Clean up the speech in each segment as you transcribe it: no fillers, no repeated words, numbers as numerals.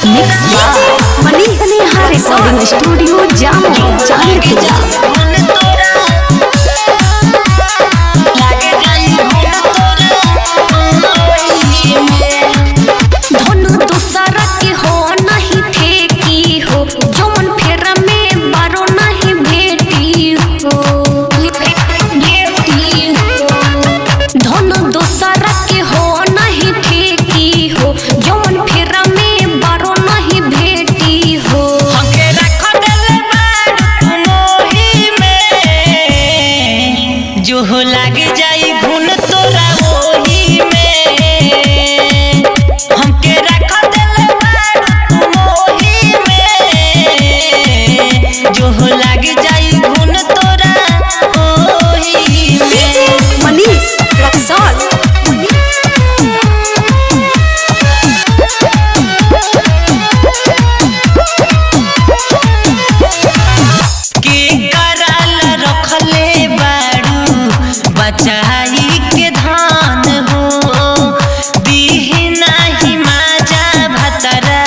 Mix Manish Neha recording studio Jamo Chandpur. लाग जाई घुन तोरा ओही में, हमके रख देले बारू मोही में, जो लाग जाई घुन तोरा ओही में। मनीष रक्सौल बचाई के धान हो दीही नाही माजा भतरा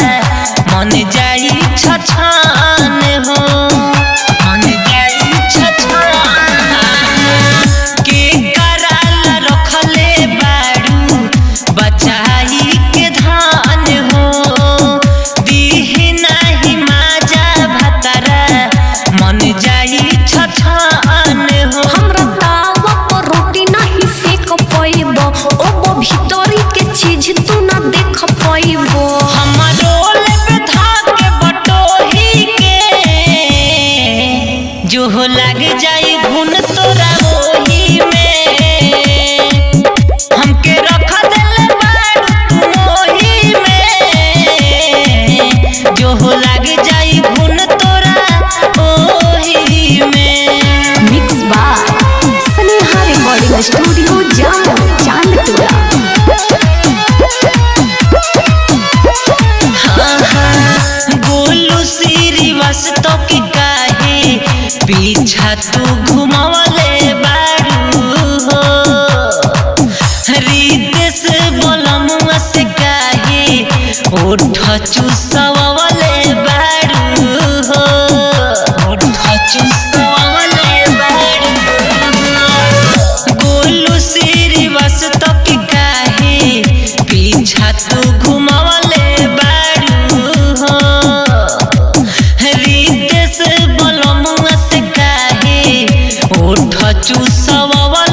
मन जाई छछान हो, मन जाई छछान के कराल रखले बारू बचाई के धान हो दीही नाही माजा भतरा मन जाई छछान हो। भीतरी के चीज तू ना देख पाइबो, हमारो लेबे धाके बटोही के, जो लाग जाई घुन तोरा ओही में, हमके रख देले बारू मोही में, जो लाग जाई घुन तोरा ओही में। Mix by Sneha recording studio Jamo Chandpur. तो की काहे पीछा तू घुमावले बारू हो, रितेश बोलमुआ से काहे ओठ चूसवावले बारू हो, ओठ चूसवावले बारू हो। गोलू श्रीवास तो की काहे पीछा तू घुमावले बारू हो, रितेश बोलमुआ से काहे ओठ चूसवावले